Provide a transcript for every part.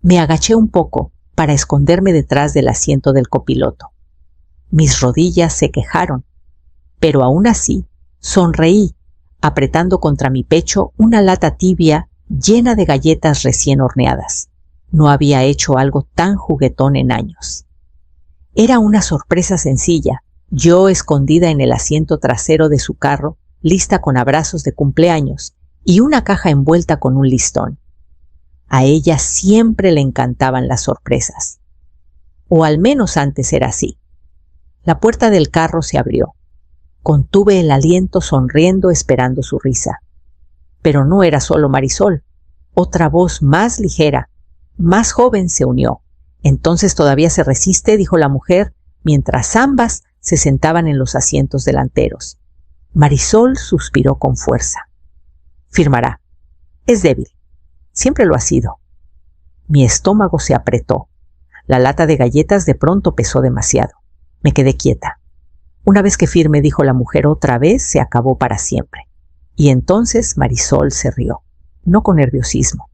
Me agaché un poco para esconderme detrás del asiento del copiloto. Mis rodillas se quejaron, pero aún así sonreí, apretando contra mi pecho una lata tibia llena de galletas recién horneadas. No había hecho algo tan juguetón en años. Era una sorpresa sencilla, yo escondida en el asiento trasero de su carro, lista con abrazos de cumpleaños y una caja envuelta con un listón. A ella siempre le encantaban las sorpresas. O al menos antes era así. La puerta del carro se abrió. Contuve el aliento sonriendo esperando su risa. Pero no era solo Marisol. Otra voz más ligera, más joven se unió. Entonces todavía se resiste, dijo la mujer, mientras ambas se sentaban en los asientos delanteros. Marisol suspiró con fuerza. Firmará. Es débil. Siempre lo ha sido. Mi estómago se apretó. La lata de galletas de pronto pesó demasiado. Me quedé quieta. Una vez que firme, dijo la mujer otra vez, se acabó para siempre. Y entonces Marisol se rió. No con nerviosismo,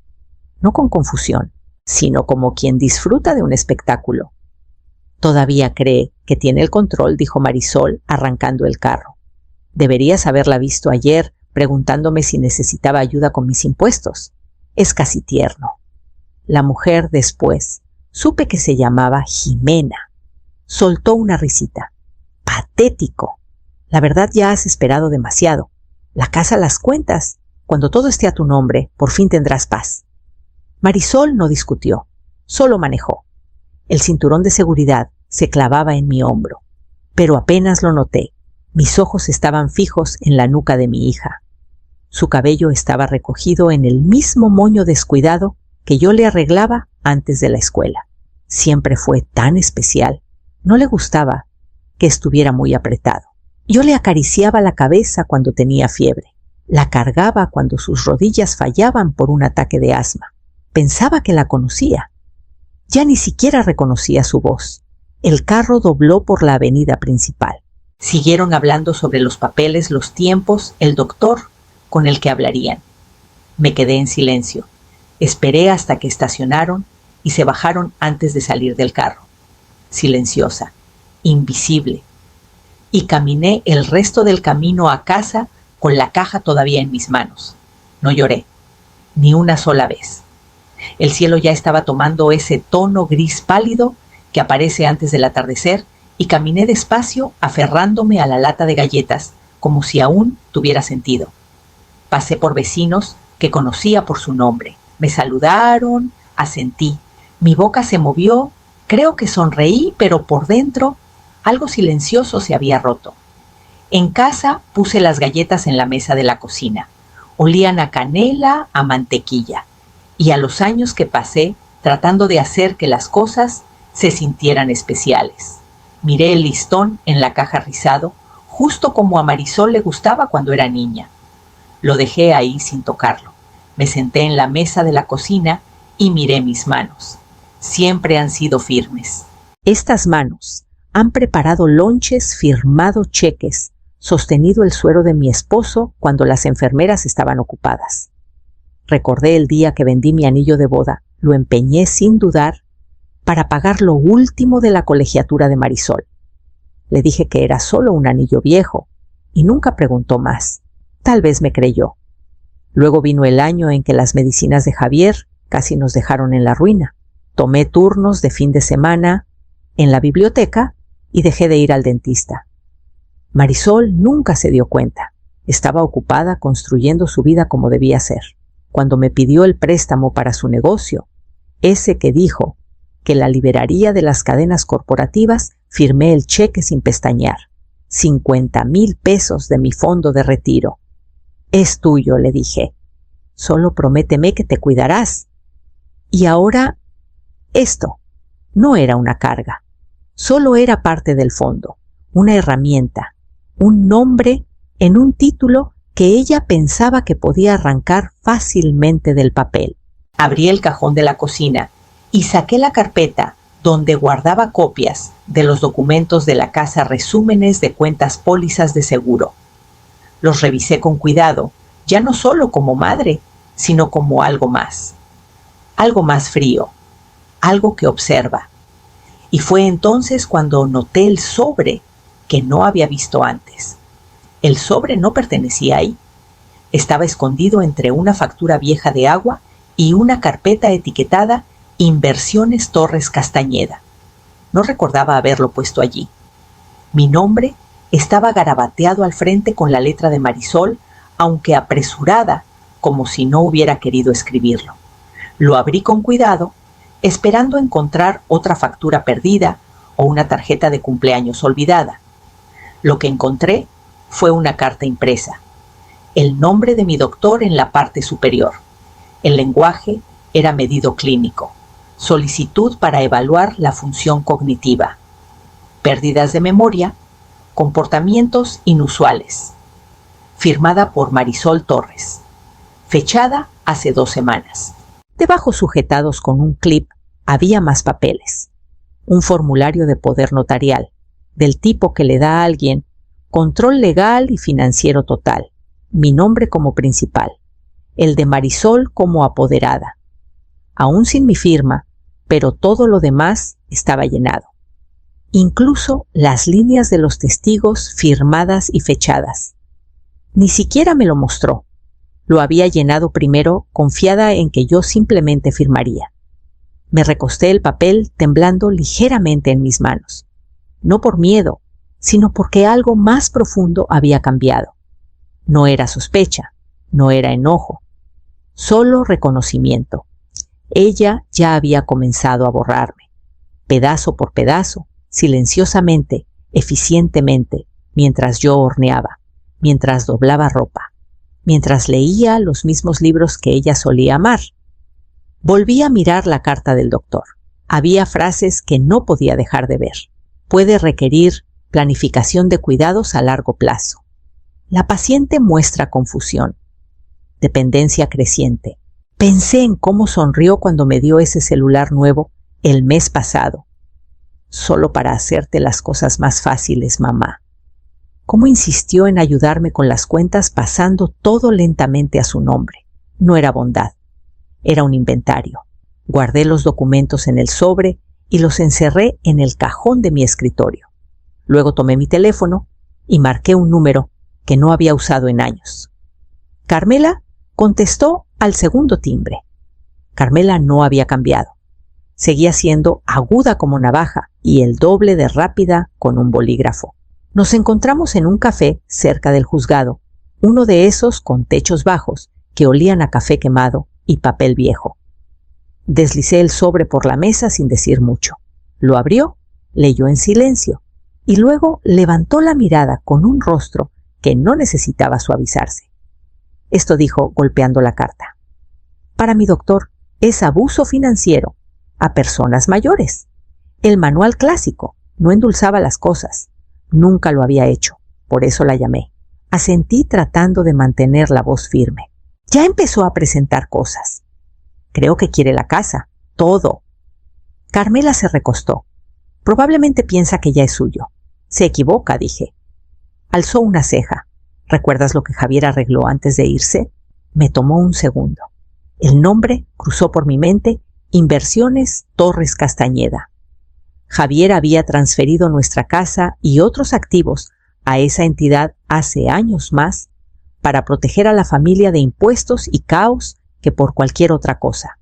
no con confusión, sino como quien disfruta de un espectáculo. Todavía cree que tiene el control, dijo Marisol, arrancando el carro. Deberías haberla visto ayer, preguntándome si necesitaba ayuda con mis impuestos. Es casi tierno. La mujer después, supe que se llamaba Jimena. Soltó una risita. Patético. La verdad ya has esperado demasiado. La casa las cuentas. Cuando todo esté a tu nombre, por fin tendrás paz. Marisol no discutió, solo manejó. El cinturón de seguridad se clavaba en mi hombro, pero apenas lo noté. Mis ojos estaban fijos en la nuca de mi hija. Su cabello estaba recogido en el mismo moño descuidado que yo le arreglaba antes de la escuela. Siempre fue tan especial. No le gustaba que estuviera muy apretado. Yo le acariciaba la cabeza cuando tenía fiebre. La cargaba cuando sus rodillas fallaban por un ataque de asma. Pensaba que la conocía. Ya ni siquiera reconocía su voz. El carro dobló por la avenida principal. Siguieron hablando sobre los papeles, los tiempos, el doctor con el que hablarían. Me quedé en silencio. Esperé hasta que estacionaron y se bajaron antes de salir del carro. Silenciosa, invisible. Y caminé el resto del camino a casa con la caja todavía en mis manos. No lloré, ni una sola vez. El cielo ya estaba tomando ese tono gris pálido que aparece antes del atardecer y caminé despacio aferrándome a la lata de galletas como si aún tuviera sentido. Pasé por vecinos que conocía por su nombre. Me saludaron, asentí. Mi boca se movió, creo que sonreí, pero por dentro algo silencioso se había roto. En casa puse las galletas en la mesa de la cocina. Olían a canela, a mantequilla. Y a los años que pasé tratando de hacer que las cosas se sintieran especiales. Miré el listón en la caja rizado, justo como a Marisol le gustaba cuando era niña. Lo dejé ahí sin tocarlo. Me senté en la mesa de la cocina y miré mis manos. Siempre han sido firmes. Estas manos han preparado lonches, firmado cheques, sostenido el suero de mi esposo cuando las enfermeras estaban ocupadas. Recordé el día que vendí mi anillo de boda, lo empeñé sin dudar para pagar lo último de la colegiatura de Marisol. Le dije que era solo un anillo viejo y nunca preguntó más. Tal vez me creyó. Luego vino el año en que las medicinas de Javier casi nos dejaron en la ruina. Tomé turnos de fin de semana en la biblioteca y dejé de ir al dentista. Marisol nunca se dio cuenta. Estaba ocupada construyendo su vida como debía ser. Cuando me pidió el préstamo para su negocio, ese que dijo que la liberaría de las cadenas corporativas, firmé el cheque sin pestañear. 50,000 pesos de mi fondo de retiro. Es tuyo, le dije. Solo prométeme que te cuidarás. Y ahora, esto no era una carga. Solo era parte del fondo, una herramienta, un nombre en un título que ella pensaba que podía arrancar fácilmente del papel. Abrí el cajón de la cocina y saqué la carpeta donde guardaba copias de los documentos de la casa, resúmenes de cuentas, pólizas de seguro. Los revisé con cuidado, ya no solo como madre, sino como algo más frío, algo que observa. Y fue entonces cuando noté el sobre que no había visto antes. El sobre no pertenecía ahí. Estaba escondido entre una factura vieja de agua y una carpeta etiquetada Inversiones Torres Castañeda. No recordaba haberlo puesto allí. Mi nombre estaba garabateado al frente con la letra de Marisol, aunque apresurada, como si no hubiera querido escribirlo. Lo abrí con cuidado, esperando encontrar otra factura perdida o una tarjeta de cumpleaños olvidada. Lo que encontré fue una carta impresa. El nombre de mi doctor en la parte superior. El lenguaje era medido clínico. Solicitud para evaluar la función cognitiva. Pérdidas de memoria. Comportamientos inusuales. Firmada por Marisol Torres. Fechada hace 2 semanas. Debajo, sujetados con un clip, había más papeles. Un formulario de poder notarial, del tipo que le da a alguien control legal y financiero total, mi nombre como principal, el de Marisol como apoderada. Aún sin mi firma, pero todo lo demás estaba llenado. Incluso las líneas de los testigos firmadas y fechadas. Ni siquiera me lo mostró. Lo había llenado primero, confiada en que yo simplemente firmaría. Me recosté el papel temblando ligeramente en mis manos. No por miedo, sino porque algo más profundo había cambiado. No era sospecha, no era enojo, solo reconocimiento. Ella ya había comenzado a borrarme, pedazo por pedazo, silenciosamente, eficientemente, mientras yo horneaba, mientras doblaba ropa, mientras leía los mismos libros que ella solía amar. Volví a mirar la carta del doctor. Había frases que no podía dejar de ver. Puede requerir planificación de cuidados a largo plazo. La paciente muestra confusión. Dependencia creciente. Pensé en cómo sonrió cuando me dio ese celular nuevo el mes pasado. Solo para hacerte las cosas más fáciles, mamá. Cómo insistió en ayudarme con las cuentas pasando todo lentamente a su nombre. No era bondad. Era un inventario. Guardé los documentos en el sobre y los encerré en el cajón de mi escritorio. Luego tomé mi teléfono y marqué un número que no había usado en años. Carmela contestó al segundo timbre. Carmela no había cambiado. Seguía siendo aguda como navaja y el doble de rápida con un bolígrafo. Nos encontramos en un café cerca del juzgado, uno de esos con techos bajos que olían a café quemado y papel viejo. Deslicé el sobre por la mesa sin decir mucho. Lo abrió, leyó en silencio y luego levantó la mirada con un rostro que no necesitaba suavizarse. Esto dijo golpeando la carta. Para mi doctor es abuso financiero a personas mayores. El manual clásico no endulzaba las cosas. Nunca lo había hecho, por eso la llamé. Asentí tratando de mantener la voz firme. Ya empezó a presentar cosas. Creo que quiere la casa, todo. Carmela se recostó. Probablemente piensa que ya es suyo. Se equivoca, dije. Alzó una ceja. ¿Recuerdas lo que Javier arregló antes de irse? Me tomó un segundo. El nombre cruzó por mi mente: Inversiones Torres Castañeda. Javier había transferido nuestra casa y otros activos a esa entidad hace años más para proteger a la familia de impuestos y caos que por cualquier otra cosa.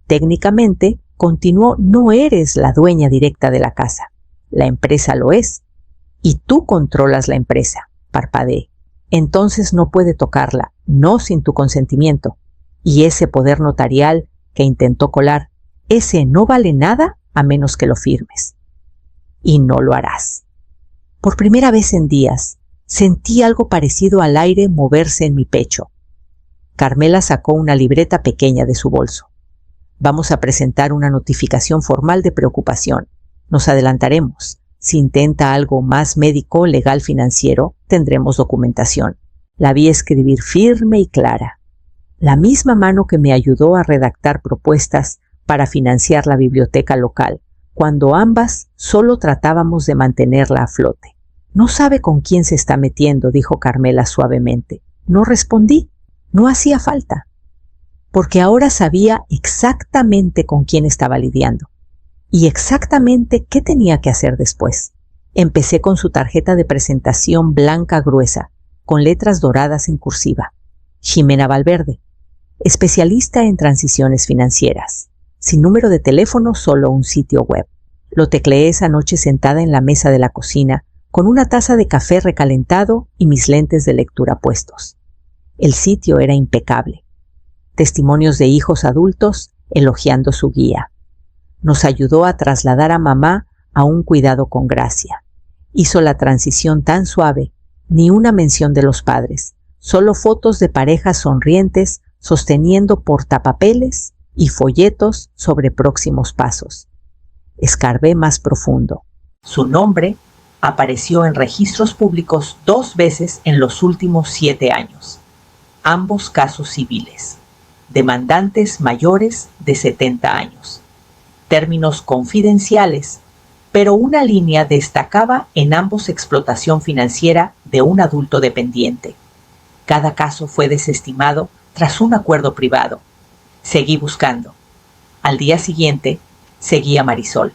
Técnicamente, continuó, no eres la dueña directa de la casa. La empresa lo es. Y tú controlas la empresa, parpadeé. Entonces no puede tocarla, no sin tu consentimiento. Y ese poder notarial que intentó colar, ese no vale nada a menos que lo firmes. Y no lo harás. Por primera vez en días, sentí algo parecido al aire moverse en mi pecho. Carmela sacó una libreta pequeña de su bolso. Vamos a presentar una notificación formal de preocupación. Nos adelantaremos. Si intenta algo más médico, legal, financiero, tendremos documentación. La vi escribir firme y clara. La misma mano que me ayudó a redactar propuestas para financiar la biblioteca local, cuando ambas solo tratábamos de mantenerla a flote. No sabe con quién se está metiendo, dijo Carmela suavemente. No respondí. No hacía falta. porque ahora sabía exactamente con quién estaba lidiando y exactamente qué tenía que hacer después. Empecé con su tarjeta de presentación blanca gruesa, con letras doradas en cursiva. Ximena Valverde, especialista en transiciones financieras. Sin número de teléfono, solo un sitio web. Lo tecleé esa noche sentada en la mesa de la cocina, con una taza de café recalentado y mis lentes de lectura puestos. El sitio era impecable. Testimonios de hijos adultos elogiando su guía. Nos ayudó a trasladar a mamá a un cuidado con gracia. Hizo la transición tan suave, ni una mención de los padres, solo fotos de parejas sonrientes sosteniendo portapapeles y folletos sobre próximos pasos. Escarbé más profundo. Su nombre apareció en registros públicos 2 veces en los últimos 7 años. Ambos casos civiles. Demandantes mayores de 70 años. Términos confidenciales, pero una línea destacaba en ambos explotación financiera de un adulto dependiente. Cada caso fue desestimado tras un acuerdo privado. Seguí buscando. Al día siguiente, seguí a Marisol.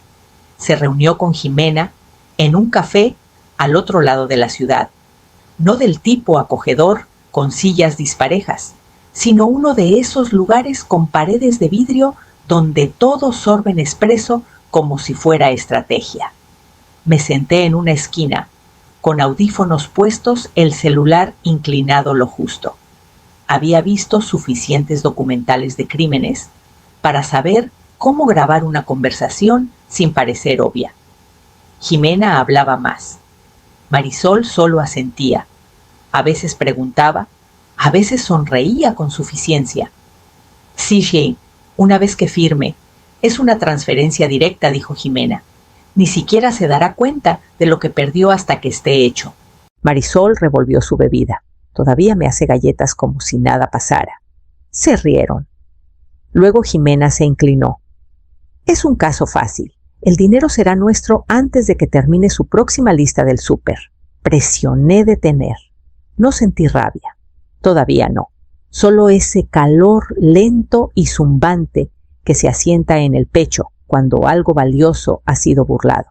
Se reunió con Ximena en un café al otro lado de la ciudad. No del tipo acogedor con sillas disparejas, sino uno de esos lugares con paredes de vidrio donde todos sorben expreso como si fuera estrategia. Me senté en una esquina, con audífonos puestos, el celular inclinado lo justo. Había visto suficientes documentales de crímenes para saber cómo grabar una conversación sin parecer obvia. Ximena hablaba más. Marisol solo asentía. A veces preguntaba, a veces sonreía con suficiencia. Sí, Jane, una vez que firme, es una transferencia directa, dijo Ximena. Ni siquiera se dará cuenta de lo que perdió hasta que esté hecho. Marisol revolvió su bebida. Todavía me hace galletas como si nada pasara. Se rieron. Luego Ximena se inclinó. Es un caso fácil. El dinero será nuestro antes de que termine su próxima lista del súper. Presioné detener. No sentí rabia. Todavía no. Solo ese calor lento y zumbante que se asienta en el pecho cuando algo valioso ha sido burlado.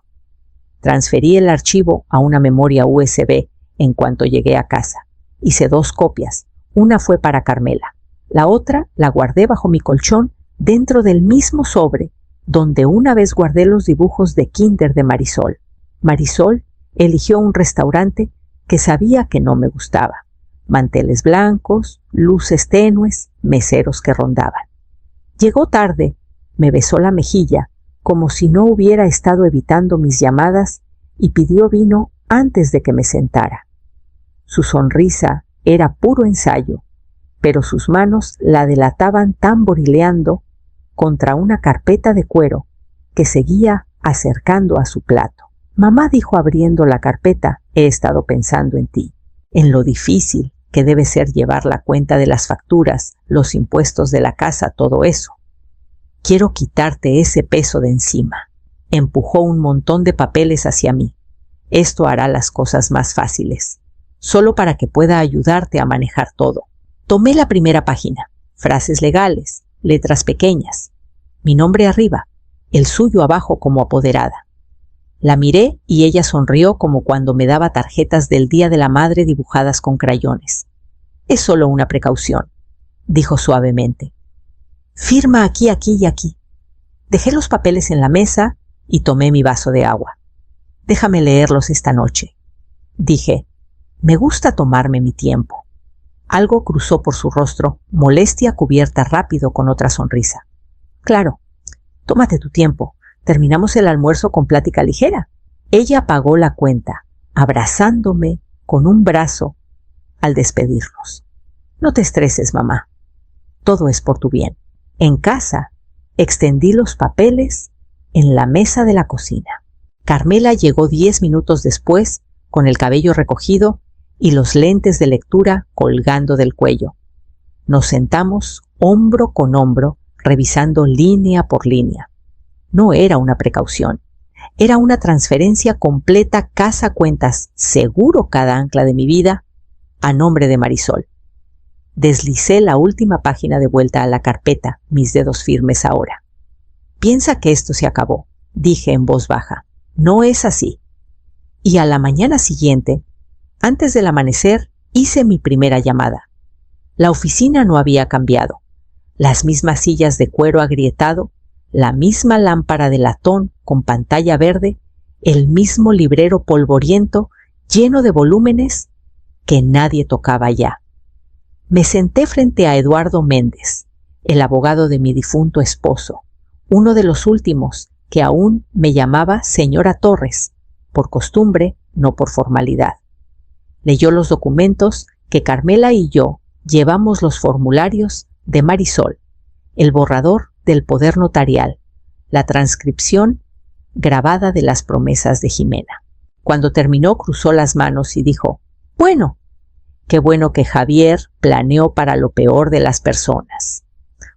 Transferí el archivo a una memoria USB en cuanto llegué a casa. Hice 2 copias. Una fue para Carmela. La otra la guardé bajo mi colchón dentro del mismo sobre donde una vez guardé los dibujos de kinder de Marisol. Marisol eligió un restaurante que sabía que no me gustaba. Manteles blancos, luces tenues, meseros que rondaban. Llegó tarde, me besó la mejilla, como si no hubiera estado evitando mis llamadas, y pidió vino antes de que me sentara. Su sonrisa era puro ensayo, pero sus manos la delataban tamborileando contra una carpeta de cuero que seguía acercando a su plato. Mamá dijo abriendo la carpeta, he estado pensando en ti, en lo difícil que debe ser llevar la cuenta de las facturas, los impuestos de la casa, todo eso. Quiero quitarte ese peso de encima. Empujó un montón de papeles hacia mí. Esto hará las cosas más fáciles, solo para que pueda ayudarte a manejar todo. Tomé la primera página, frases legales, letras pequeñas, mi nombre arriba, el suyo abajo como apoderada. La miré y ella sonrió como cuando me daba tarjetas del Día de la Madre dibujadas con crayones. Es solo una precaución, dijo suavemente. Firma aquí, aquí y aquí. Dejé los papeles en la mesa y tomé mi vaso de agua. Déjame leerlos esta noche. Dije, me gusta tomarme mi tiempo. Algo cruzó por su rostro, molestia cubierta rápido con otra sonrisa. Claro, tómate tu tiempo. Terminamos el almuerzo con plática ligera. Ella pagó la cuenta, abrazándome con un brazo al despedirnos. No te estreses, mamá. Todo es por tu bien. En casa, extendí los papeles en la mesa de la cocina. Carmela llegó 10 minutos después, con el cabello recogido y los lentes de lectura colgando del cuello. Nos sentamos hombro con hombro, revisando línea por línea. No era una precaución, era una transferencia completa casa a cuentas, seguro cada ancla de mi vida, a nombre de Marisol. Deslicé la última página de vuelta a la carpeta, mis dedos firmes ahora. Piensa que esto se acabó, dije en voz baja. No es así. Y a la mañana siguiente, antes del amanecer, hice mi primera llamada. La oficina no había cambiado. Las mismas sillas de cuero agrietado, la misma lámpara de latón con pantalla verde, el mismo librero polvoriento lleno de volúmenes que nadie tocaba ya. Me senté frente a Eduardo Méndez, el abogado de mi difunto esposo, uno de los últimos que aún me llamaba señora Torres, por costumbre, no por formalidad. Leyó los documentos que Carmela y yo llevamos los formularios de Marisol, el borrador del poder notarial, la transcripción grabada de las promesas de Jimena. Cuando terminó, cruzó las manos y dijo: «Bueno, qué bueno que Javier planeó para lo peor de las personas».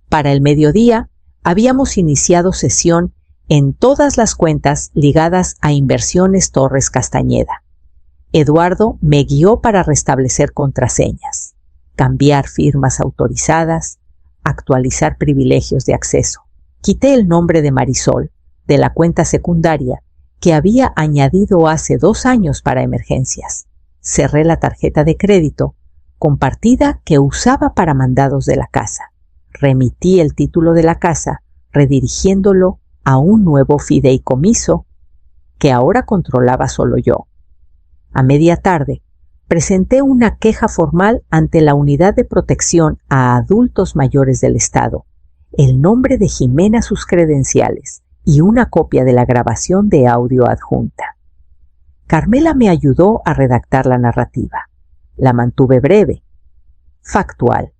Para el mediodía habíamos iniciado sesión en todas las cuentas ligadas a Inversiones Torres Castañeda. Eduardo me guió para restablecer contraseñas, cambiar firmas autorizadas, actualizar privilegios de acceso. Quité el nombre de Marisol de la cuenta secundaria que había añadido hace 2 años para emergencias. Cerré la tarjeta de crédito compartida que usaba para mandados de la casa. Remití el título de la casa, redirigiéndolo a un nuevo fideicomiso que ahora controlaba solo yo. A media tarde, presenté una queja formal ante la Unidad de Protección a Adultos Mayores del Estado, el nombre de Jimena, sus credenciales y una copia de la grabación de audio adjunta. Carmela me ayudó a redactar la narrativa. La mantuve breve, factual,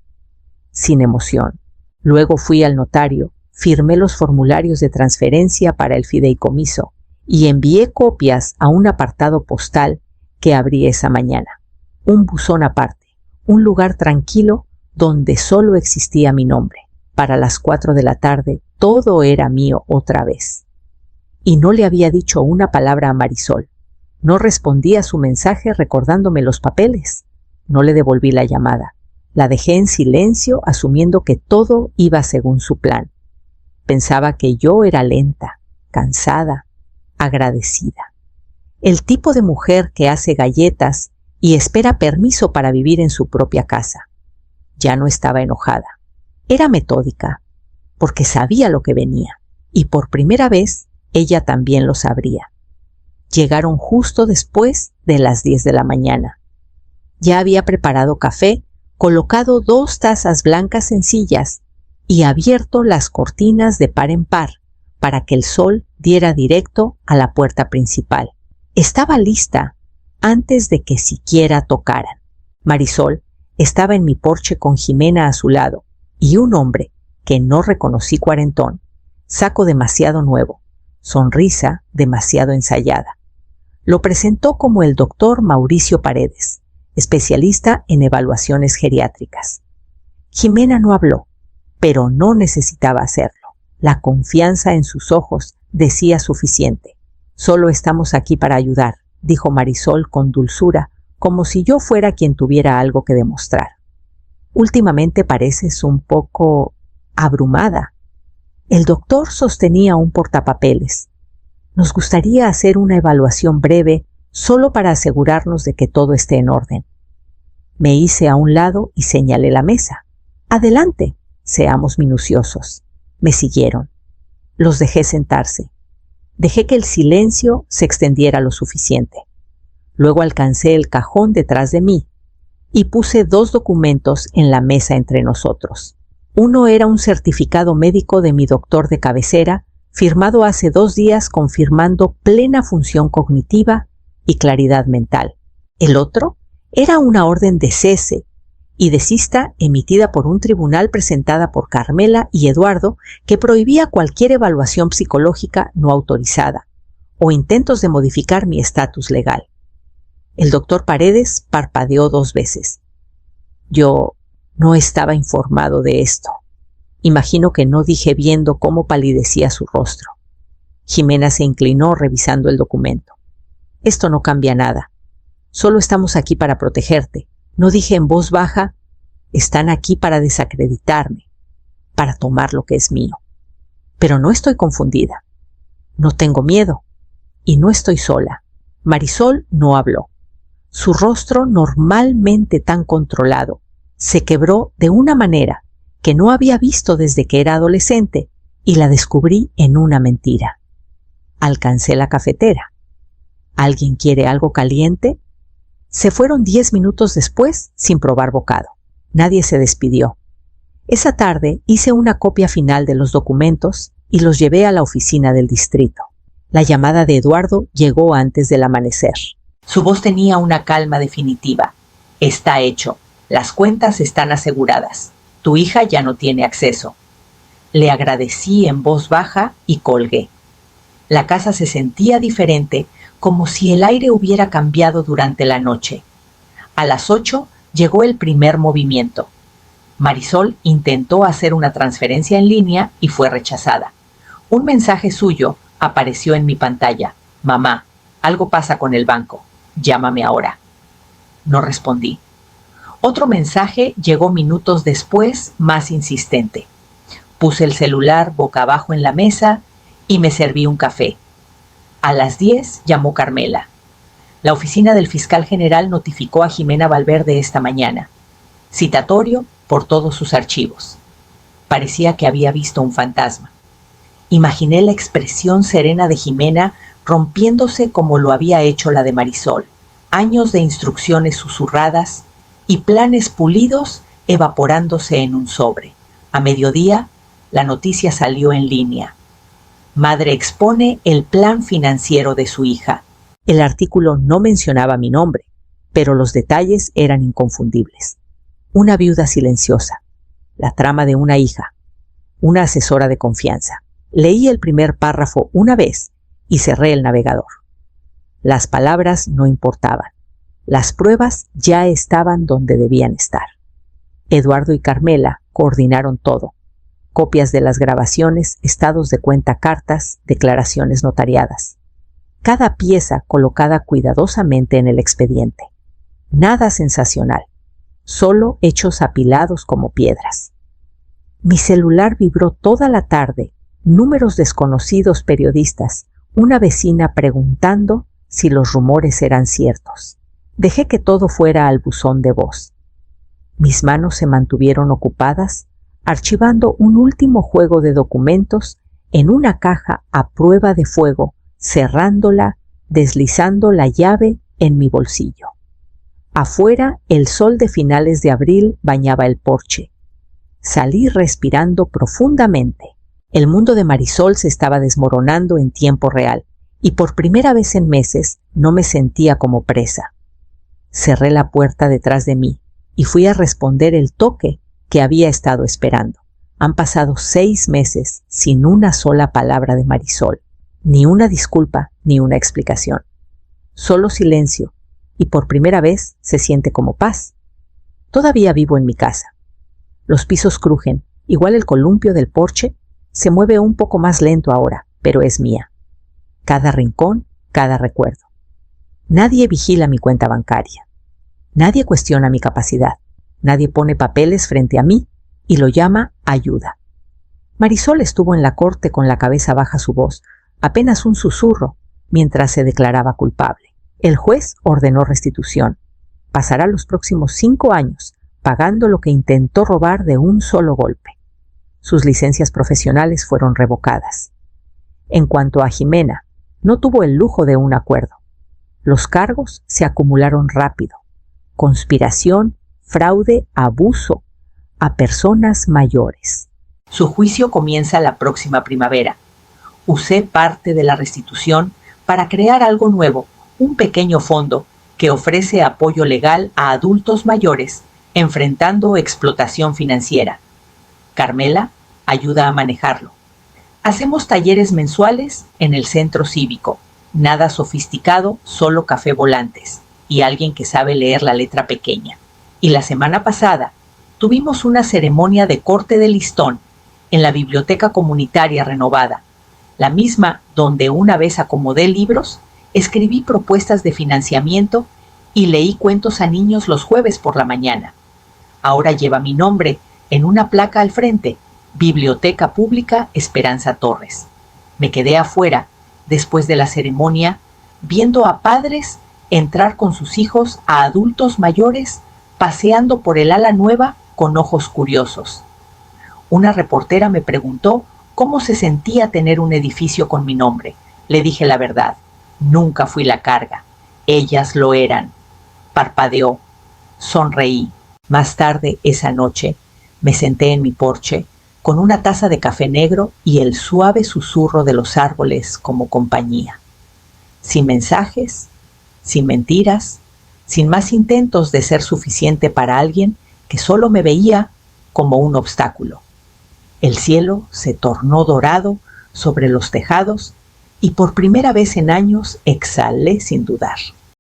sin emoción. Luego fui al notario, firmé los formularios de transferencia para el fideicomiso y envié copias a un apartado postal que abrí esa mañana. Un buzón aparte, un lugar tranquilo donde solo existía mi nombre. Para las 4 de la tarde todo era mío otra vez. Y no le había dicho una palabra a Marisol. No respondí a su mensaje recordándome los papeles. No le devolví la llamada. La dejé en silencio asumiendo que todo iba según su plan. Pensaba que yo era lenta, cansada, agradecida. El tipo de mujer que hace galletas y espera permiso para vivir en su propia casa. Ya no estaba enojada. Era metódica, porque sabía lo que venía, y por primera vez ella también lo sabría. Llegaron justo después de las 10 de la mañana. Ya había preparado café, colocado 2 tazas blancas sencillas y abierto las cortinas de par en par para que el sol diera directo a la puerta principal. Estaba lista antes de que siquiera tocaran. Marisol estaba en mi porche con Jimena a su lado y un hombre que no reconocí cuarentón, saco demasiado nuevo, sonrisa demasiado ensayada. Lo presentó como el doctor Mauricio Paredes, especialista en evaluaciones geriátricas. Jimena no habló, pero no necesitaba hacerlo. La confianza en sus ojos decía suficiente. «Solo estamos aquí para ayudar», dijo Marisol con dulzura, como si yo fuera quien tuviera algo que demostrar. «Últimamente pareces un poco abrumada». El doctor sostenía un portapapeles. «Nos gustaría hacer una evaluación breve solo para asegurarnos de que todo esté en orden». Me hice a un lado y señalé la mesa. «Adelante, seamos minuciosos». Me siguieron. Los dejé sentarse. Dejé que el silencio se extendiera lo suficiente. Luego alcancé el cajón detrás de mí y puse 2 documentos en la mesa entre nosotros. Uno era un certificado médico de mi doctor de cabecera, firmado hace 2 días confirmando plena función cognitiva y claridad mental. El otro era una orden de cese y desista emitida por un tribunal presentada por Carmela y Eduardo que prohibía cualquier evaluación psicológica no autorizada o intentos de modificar mi estatus legal. El doctor Paredes parpadeó 2 veces. Yo no estaba informado de esto. Imagino que no dije viendo cómo palidecía su rostro. Jimena se inclinó revisando el documento. «Esto no cambia nada. Solo estamos aquí para protegerte». No dije en voz baja: están aquí para desacreditarme, para tomar lo que es mío. Pero no estoy confundida. No tengo miedo. Y no estoy sola. Marisol no habló. Su rostro, normalmente tan controlado, se quebró de una manera que no había visto desde que era adolescente y la descubrí en una mentira. Alcancé la cafetera. ¿Alguien quiere algo caliente? Se fueron 10 minutos después sin probar bocado. Nadie se despidió. Esa tarde hice una copia final de los documentos y los llevé a la oficina del distrito. La llamada de Eduardo llegó antes del amanecer. Su voz tenía una calma definitiva. Está hecho. Las cuentas están aseguradas. Tu hija ya no tiene acceso. Le agradecí en voz baja y colgué. La casa se sentía diferente, como si el aire hubiera cambiado durante la noche. A las 8 llegó el primer movimiento. Marisol intentó hacer una transferencia en línea y fue rechazada. Un mensaje suyo apareció en mi pantalla. Mamá, algo pasa con el banco. Llámame ahora. No respondí. Otro mensaje llegó minutos después, más insistente. Puse el celular boca abajo en la mesa y me serví un café. A las 10 llamó Carmela. La oficina del fiscal general notificó a Jimena Valverde esta mañana. Citatorio por todos sus archivos. Parecía que había visto un fantasma. Imaginé la expresión serena de Jimena rompiéndose como lo había hecho la de Marisol. Años de instrucciones susurradas y planes pulidos evaporándose en un sobre. A mediodía, la noticia salió en línea. Madre expone el plan financiero de su hija. El artículo no mencionaba mi nombre, pero los detalles eran inconfundibles. Una viuda silenciosa, la trama de una hija, una asesora de confianza. Leí el primer párrafo una vez y cerré el navegador. Las palabras no importaban. Las pruebas ya estaban donde debían estar. Eduardo y Carmela coordinaron todo. Copias de las grabaciones, estados de cuenta, cartas, declaraciones notariadas. Cada pieza colocada cuidadosamente en el expediente. Nada sensacional, solo hechos apilados como piedras. Mi celular vibró toda la tarde, números desconocidos periodistas, una vecina preguntando si los rumores eran ciertos. Dejé que todo fuera al buzón de voz. Mis manos se mantuvieron ocupadas archivando un último juego de documentos en una caja a prueba de fuego, cerrándola, deslizando la llave en mi bolsillo. Afuera, el sol de finales de abril bañaba el porche. Salí respirando profundamente. El mundo de Marisol se estaba desmoronando en tiempo real, y por primera vez en meses no me sentía como presa. Cerré la puerta detrás de mí y fui a responder el toque que había estado esperando. Han pasado 6 meses sin una sola palabra de Marisol, ni una disculpa ni una explicación. Solo silencio, y por primera vez se siente como paz. Todavía vivo en mi casa. Los pisos crujen, igual el columpio del porche se mueve un poco más lento ahora, pero es mía. Cada rincón, cada recuerdo. Nadie vigila mi cuenta bancaria. Nadie cuestiona mi capacidad. Nadie pone papeles frente a mí y lo llama ayuda. Marisol estuvo en la corte con la cabeza baja su voz, apenas un susurro, mientras se declaraba culpable. El juez ordenó restitución. Pasará los próximos 5 años pagando lo que intentó robar de un solo golpe. Sus licencias profesionales fueron revocadas. En cuanto a Jimena, no tuvo el lujo de un acuerdo. Los cargos se acumularon rápido. Conspiración, fraude, abuso a personas mayores. Su juicio comienza la próxima primavera. Usé parte de la restitución para crear algo nuevo, un pequeño fondo que ofrece apoyo legal a adultos mayores enfrentando explotación financiera. Carmela ayuda a manejarlo. Hacemos talleres mensuales en el centro cívico. Nada sofisticado, solo café volantes y alguien que sabe leer la letra pequeña. Y la semana pasada tuvimos una ceremonia de corte de listón en la biblioteca comunitaria renovada, la misma donde una vez acomodé libros, escribí propuestas de financiamiento y leí cuentos a niños los jueves por la mañana. Ahora lleva mi nombre en una placa al frente, Biblioteca Pública Esperanza Torres. Me quedé afuera, después de la ceremonia, viendo a padres entrar con sus hijos a adultos mayores paseando por el ala nueva con ojos curiosos. Una reportera me preguntó cómo se sentía tener un edificio con mi nombre. Le dije la verdad. Nunca fui la carga. Ellas lo eran. Parpadeó. Sonreí. Más tarde, esa noche, me senté en mi porche con una taza de café negro y el suave susurro de los árboles como compañía. Sin mensajes, sin mentiras, sin más intentos de ser suficiente para alguien que solo me veía como un obstáculo. El cielo se tornó dorado sobre los tejados y por primera vez en años exhalé sin dudar.